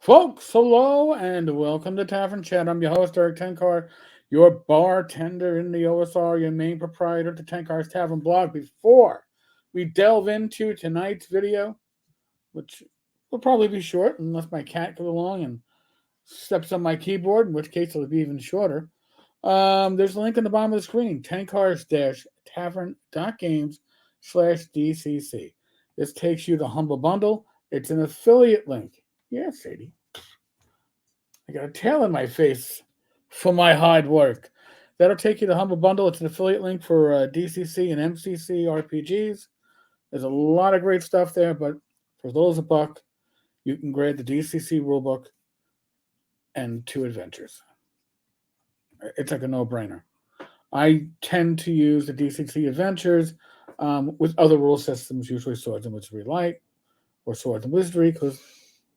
Folks, hello and welcome to Tavern Chat. I'm your host, Eric Tenkar, your bartender in the OSR, your main proprietor to Tenkar's Tavern blog. Before we delve into tonight's video, which will probably be short unless my cat comes along and steps on my keyboard, in which case it'll be even shorter. There's a link in the bottom of the screen, tankars-tavern.games/DCC. This takes you to Humble Bundle. It's an affiliate link. Yeah, Sadie. I got a tail in my face for my hard work. That'll take you to Humble Bundle. It's an affiliate link for DCC and MCC RPGs. There's a lot of great stuff there, but for those a buck, you can grab the DCC rulebook and 2 adventures. It's like a no-brainer. I tend to use the DCC adventures with other rule systems, usually Swords and Wizardry Light or Swords and Wizardry, because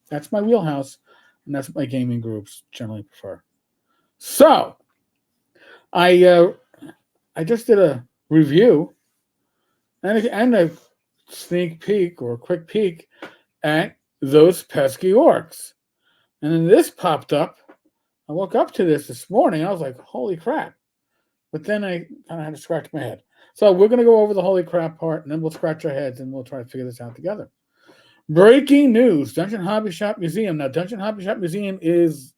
that's my wheelhouse, and that's what my gaming groups generally prefer. So, I just did a review and a sneak peek or a quick peek at those pesky orcs. And then this popped up. I woke up to this morning. I was like, holy crap. But then I kind of had to scratch my head. So we're going to go over the holy crap part, and then we'll scratch our heads, and we'll try to figure this out together. Breaking news, Dungeon Hobby Shop Museum. Now, Dungeon Hobby Shop Museum is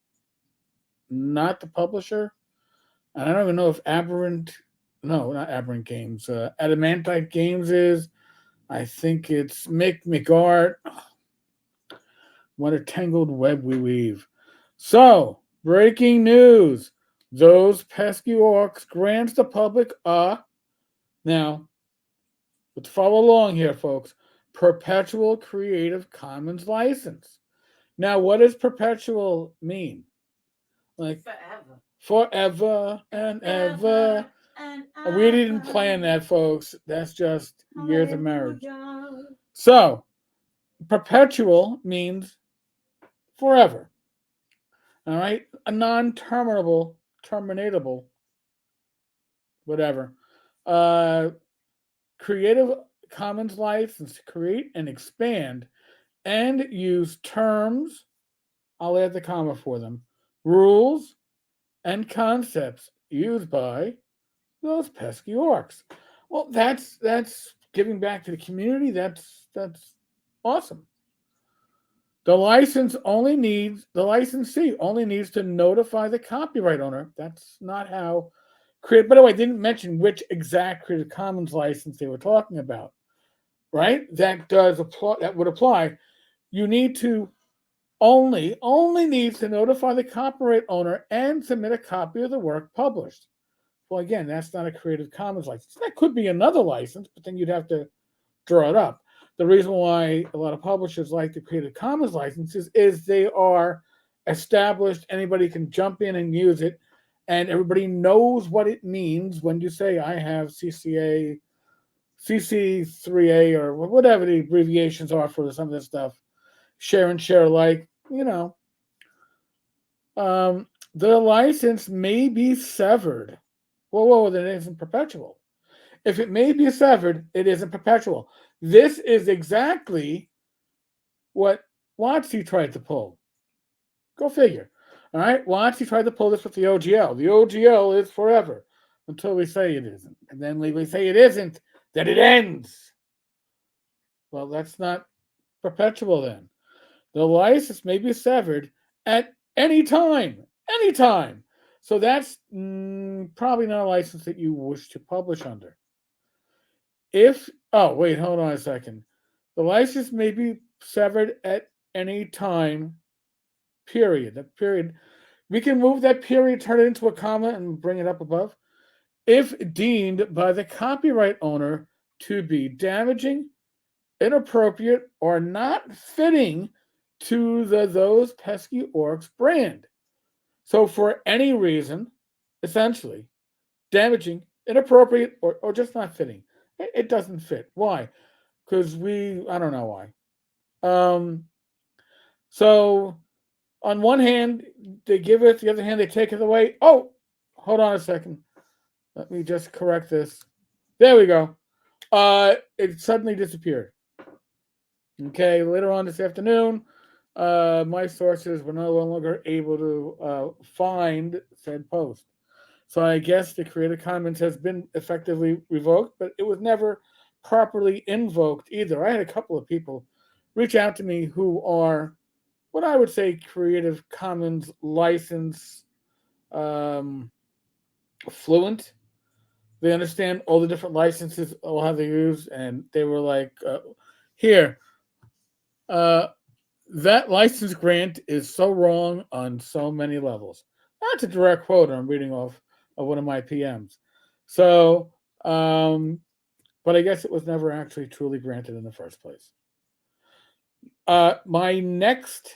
not the publisher. And I don't even know if not Aberrant Games, Adamantite Games is. I think it's Mick McArt. What a tangled web we weave. So, breaking news. Those pesky orcs grants the public now, let's follow along here, folks. Perpetual Creative Commons license. Now, what does perpetual mean? Like forever and ever. We didn't plan that, folks. That's just years of marriage. So, perpetual means forever. All right? A non-terminable, terminatable, whatever. Creative Commons license to create and expand and use terms, I'll add the comma for them, rules, and concepts used by those pesky orcs. Well, that's giving back to the community. That's awesome. The licensee only needs to notify the copyright owner. That's not how By the way, I didn't mention which exact Creative Commons license they were talking about. Right? That would apply. You need to only needs to notify the copyright owner and submit a copy of the work published. Well, again, that's not a Creative Commons license. That could be another license, but then you'd have to draw it up. The reason why a lot of publishers like the Creative Commons licenses is they are established. Anybody can jump in and use it, and everybody knows what it means when you say, I have CCA, CC3A, or whatever the abbreviations are for some of this stuff. Share and share alike, the license may be severed. Whoa, that isn't perpetual. If it may be severed, it isn't perpetual. This is exactly what WotC tried to pull. Go figure. All right, WotC tried to pull this with the OGL. The OGL is forever until we say it isn't. And then when we say it isn't, then it ends. Well, that's not perpetual then. The license may be severed at any time. Anytime. So that's probably not a license that you wish to publish under. Hold on a second. The license may be severed at any time, period. That period. We can move that period, turn it into a comma, and bring it up above. If deemed by the copyright owner to be damaging, inappropriate, or not fitting to those pesky orcs brand. So for any reason, essentially, damaging, inappropriate, or just not fitting. It doesn't fit. Why? Because I don't know why. So on one hand, they give it, the other hand, they take it away. Oh, hold on a second. Let me just correct this. There we go. It suddenly disappeared. Okay, later on this afternoon, my sources were no longer able to find said post. So I guess the Creative Commons has been effectively revoked, but it was never properly invoked either. I had a couple of people reach out to me who are what I would say Creative Commons license um, fluent. They understand all the different licenses, all how they use, and they were like, "Here, uh, that license grant is so wrong on so many levels." That's a direct quote I'm reading off of one of my PMs. So, but I guess it was never actually truly granted in the first place. My next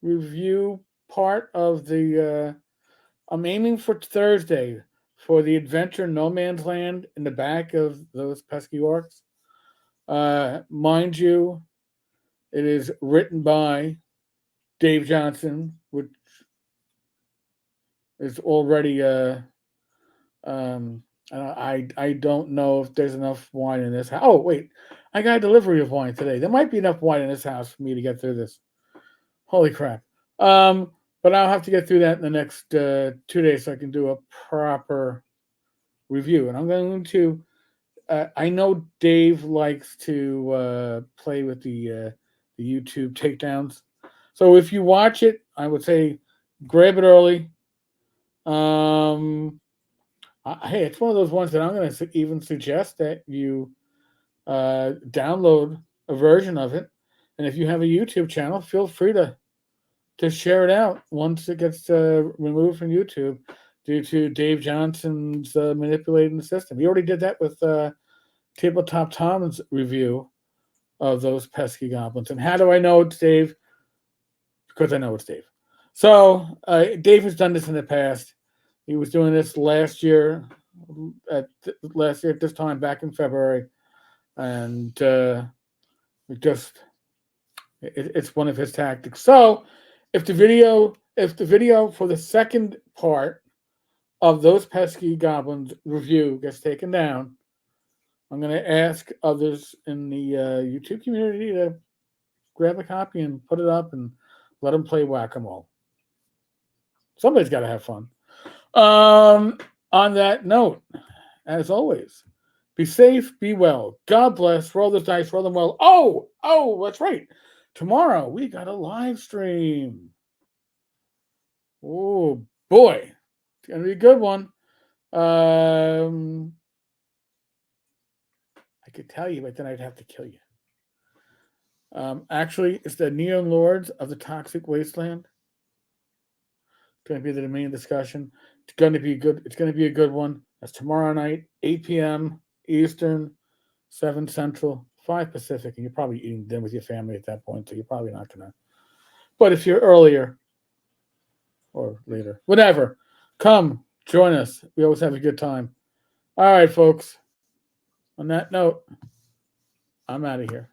review part of I'm aiming for Thursday for the adventure No Man's Land in the back of those pesky orcs. Mind you, it is written by Dave Johnson, which is already um, I don't know if there's enough wine in this house. Oh wait, I got a delivery of wine today. There might be enough wine in this house for me to get through this. Holy crap! But I'll have to get through that in the next 2 days so I can do a proper review. And I'm going to. I know Dave likes to play with the YouTube takedowns. So if you watch it, I would say grab it early. Hey, it's one of those ones that I'm going to even suggest that you download a version of it, and if you have a YouTube channel, feel free to share it out once it gets removed from YouTube due to Dave Johnson's manipulating the system. He already did that with Tabletop Tom's review of those pesky goblins. And how do I know it's Dave? Because I know it's Dave. So Dave has done this in the past. He was doing this last year at this time back in February, and it's one of his tactics. So if the video for the second part of those pesky goblins review gets taken down, I'm going to ask others in the YouTube community to grab a copy and put it up and let them play whack-a-mole. Somebody's got to have fun. On that note, as always, be safe, be well. God bless. Roll the dice, roll them well. Oh, that's right. Tomorrow we got a live stream. Oh boy, it's gonna be a good one. I could tell you, but then I'd have to kill you. Actually, it's the Neon Lords of the Toxic Wasteland. It's going to be the main discussion. It's going to be good. It's going to be a good one. That's tomorrow night, 8 p.m. Eastern, 7 Central, 5 Pacific, and you're probably eating dinner with your family at that point, so you're probably not going to. But if you're earlier or later, whatever, come join us. We always have a good time. All right, folks. On that note, I'm out of here.